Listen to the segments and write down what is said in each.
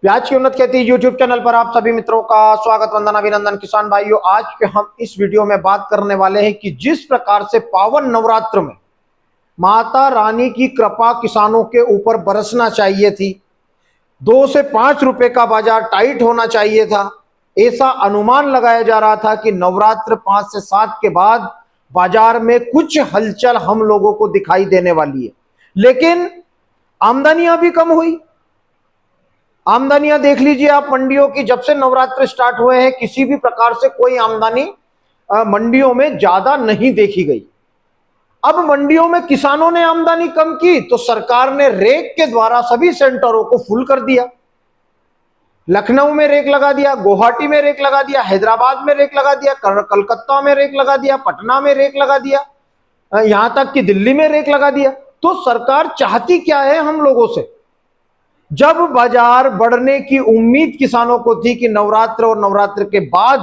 प्याज की उन्नत खेती यूट्यूब चैनल पर आप सभी मित्रों का स्वागत, वंदन, अभिनंदन। किसान भाइयों, आज के हम इस वीडियो में बात करने वाले हैं कि जिस प्रकार से पावन नवरात्र में माता रानी की कृपा किसानों के ऊपर बरसना चाहिए थी, 2 से 5 रुपए का बाजार टाइट होना चाहिए था, ऐसा अनुमान लगाया जा रहा था कि नवरात्र 5 से 7 के बाद बाजार में कुछ हलचल हम लोगों को दिखाई देने वाली है। लेकिन आमदनियां भी कम हुई। आमदनियां देख लीजिए आप मंडियों की, जब से नवरात्र स्टार्ट हुए हैं किसी भी प्रकार से कोई आमदनी मंडियों में ज्यादा नहीं देखी गई। अब मंडियों में किसानों ने आमदनी कम की तो सरकार ने रेक के द्वारा सभी सेंटरों को फुल कर दिया। लखनऊ में रेक लगा दिया, गुवाहाटी में रेक लगा दिया, हैदराबाद में रेक लगा दिया, कलकत्ता में रेक लगा दिया, पटना में रेक लगा दिया, यहां तक कि दिल्ली में रेक लगा दिया। तो सरकार चाहती क्या है हम लोगों से? जब बाजार बढ़ने की उम्मीद किसानों को थी कि नवरात्र और नवरात्र के बाद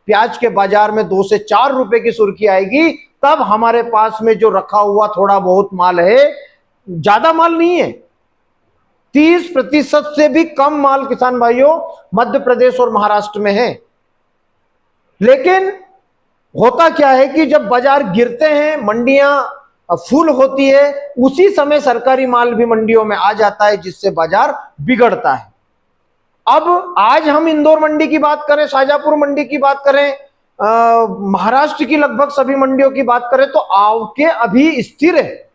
प्याज के बाजार में 2 से 4 रुपए की सुर्खी आएगी, तब हमारे पास में जो रखा हुआ थोड़ा बहुत माल है, ज्यादा माल नहीं है, 30% से भी कम माल किसान भाइयों मध्य प्रदेश और महाराष्ट्र में है। लेकिन होता क्या है कि जब बाजार गिरते हैं, मंडियां फुल होती है, उसी समय सरकारी माल भी मंडियों में आ जाता है, जिससे बाजार बिगड़ता है। अब आज हम इंदौर मंडी की बात करें, शाजापुर मंडी की बात करें, महाराष्ट्र की लगभग सभी मंडियों की बात करें तो आवके अभी स्थिर है।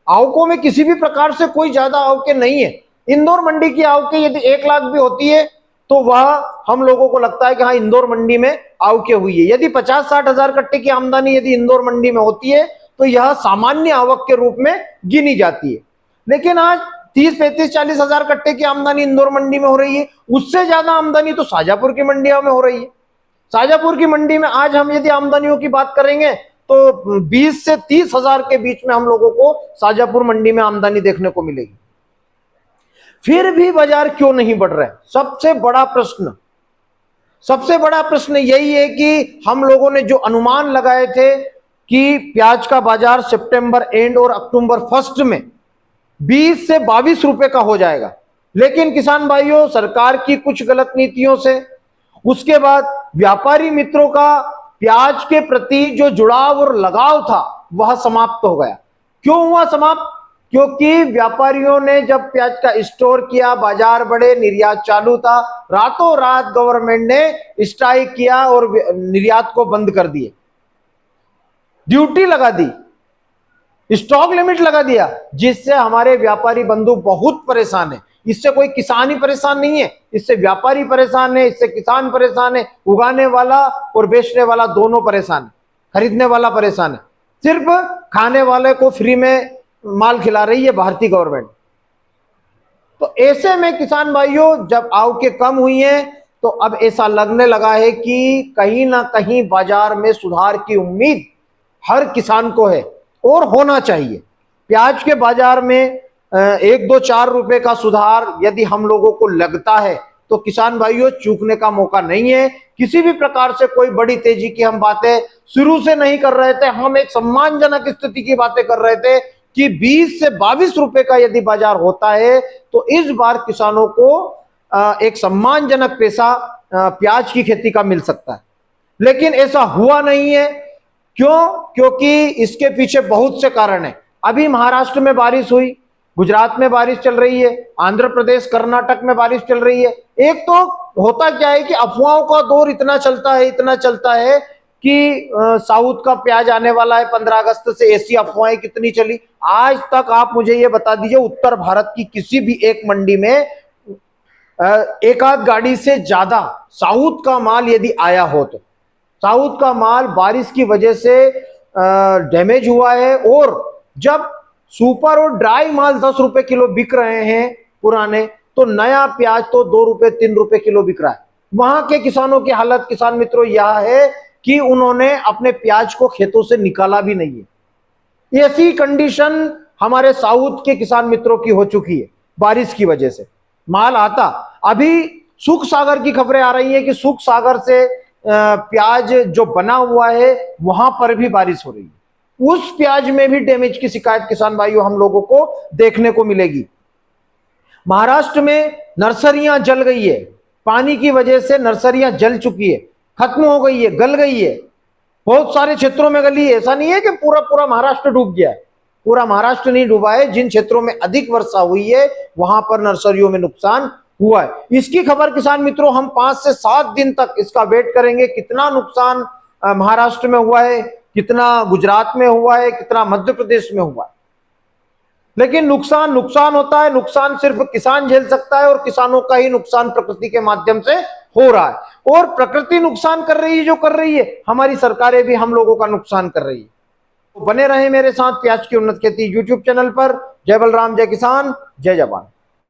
आवकों में किसी भी प्रकार से कोई ज्यादा आवके नहीं है। इंदौर मंडी की आवके यदि 1 लाख भी होती है तो वह हम लोगों को लगता है कि हाँ, इंदौर मंडी में आवके हुई है। यदि 50-60 हजार कट्टे की आमदनी यदि इंदौर मंडी में होती है तो यह सामान्य आवक के रूप में गिनी जाती है। लेकिन आज 30-35-40 हजार कट्टे की आमदनी इंदौर मंडी में हो रही है। उससे ज्यादा आमदनी तो शाजापुर की मंडियों में हो रही है। शाजापुर की मंडी में आज हम यदि आमदनियों की बात करेंगे तो 20 से 30 हजार के बीच में हम लोगों को शाजापुर मंडी में आमदनी देखने को मिलेगी। फिर भी बाजार क्यों नहीं बढ़ रहा है? सबसे बड़ा प्रश्न यही है कि हम लोगों ने जो अनुमान लगाए थे कि प्याज का बाजार सितंबर एंड और अक्टूबर फर्स्ट में 20 से 22 रुपए का हो जाएगा। लेकिन किसान भाइयों, सरकार की कुछ गलत नीतियों से, उसके बाद व्यापारी मित्रों का प्याज के प्रति जो जुड़ाव और लगाव था वह समाप्त हो गया। क्यों हुआ समाप्त? क्योंकि व्यापारियों ने जब प्याज का स्टोर किया, बाजार बढ़े, निर्यात चालू था, रातों रात गवर्नमेंट ने स्ट्राइक किया और निर्यात को बंद कर दिए, ड्यूटी लगा दी, स्टॉक लिमिट लगा दिया, जिससे हमारे व्यापारी बंधु बहुत परेशान है। इससे कोई किसान ही परेशान नहीं है, इससे व्यापारी परेशान है, इससे किसान परेशान है, उगाने वाला और बेचने वाला दोनों परेशान है, खरीदने वाला परेशान है। सिर्फ खाने वाले को फ्री में माल खिला रही है भारतीय गवर्नमेंट। तो ऐसे में किसान भाइयों, जब आवकें कम हुई हैं तो अब ऐसा लगने लगा है कि कहीं ना कहीं बाजार में सुधार की उम्मीद हर किसान को है और होना चाहिए। प्याज के बाजार में 1-2-4 रुपए का सुधार यदि हम लोगों को लगता है तो किसान भाइयों चूकने का मौका नहीं है। किसी भी प्रकार से कोई बड़ी तेजी की हम बातें शुरू से नहीं कर रहे थे। हम एक सम्मानजनक स्थिति की बातें कर रहे थे कि 20 से 22 रुपए का यदि बाजार होता है तो इस बार किसानों को एक सम्मानजनक पैसा प्याज की खेती का मिल सकता है। लेकिन ऐसा हुआ नहीं है। क्यों? क्योंकि इसके पीछे बहुत से कारण हैं। अभी महाराष्ट्र में बारिश हुई, गुजरात में बारिश चल रही है, आंध्र प्रदेश, कर्नाटक में बारिश चल रही है। एक तो होता क्या है कि अफवाहों का दौर इतना चलता है कि साउथ का प्याज आने वाला है 15 अगस्त से, ऐसी अफवाहें कितनी चली। आज तक आप मुझे ये बता दीजिए, उत्तर भारत की किसी भी एक मंडी में एक आध गाड़ी से ज्यादा साउथ का माल यदि आया हो तो साउथ का माल बारिश की वजह से डैमेज हुआ है। और जब सुपर और ड्राई माल 10 रुपए किलो बिक रहे हैं पुराने, तो नया प्याज तो 2 रुपए 3 रुपए किलो बिक रहा है। वहां के किसानों की हालत किसान मित्रों यह है कि उन्होंने अपने प्याज को खेतों से निकाला भी नहीं है। ऐसी कंडीशन हमारे साउथ के किसान मित्रों की हो चुकी है बारिश की वजह से। माल आता, अभी सुख सागर की खबरें आ रही है कि सुख सागर से प्याज जो बना हुआ है वहां पर भी बारिश हो रही है। उस प्याज में भी डैमेज की शिकायत किसान भाइयों हम लोगों को देखने को मिलेगी। महाराष्ट्र में नर्सरियां जल गई है, पानी की वजह से नर्सरियां जल चुकी है, खत्म हो गई है, गल गई है, बहुत सारे क्षेत्रों में गली है। ऐसा नहीं है कि पूरा पूरा महाराष्ट्र डूब गया है, पूरा महाराष्ट्र नहीं डूबा है। जिन क्षेत्रों में अधिक वर्षा हुई है वहां पर नर्सरियों में नुकसान हुआ है। इसकी खबर किसान मित्रों हम 5 से 7 दिन तक इसका वेट करेंगे, कितना नुकसान महाराष्ट्र में हुआ है, कितना गुजरात में हुआ है, कितना मध्य प्रदेश में हुआ है। लेकिन नुकसान नुकसान होता है, नुकसान सिर्फ किसान झेल सकता है और किसानों का ही नुकसान प्रकृति के माध्यम से हो रहा है। और प्रकृति नुकसान कर रही है जो कर रही है, हमारी सरकारें भी हम लोगों का नुकसान कर रही है। तो बने रहे मेरे साथ प्याज की उन्नत खेती यूट्यूब चैनल पर। जय बलराम, जय किसान, जय जवान।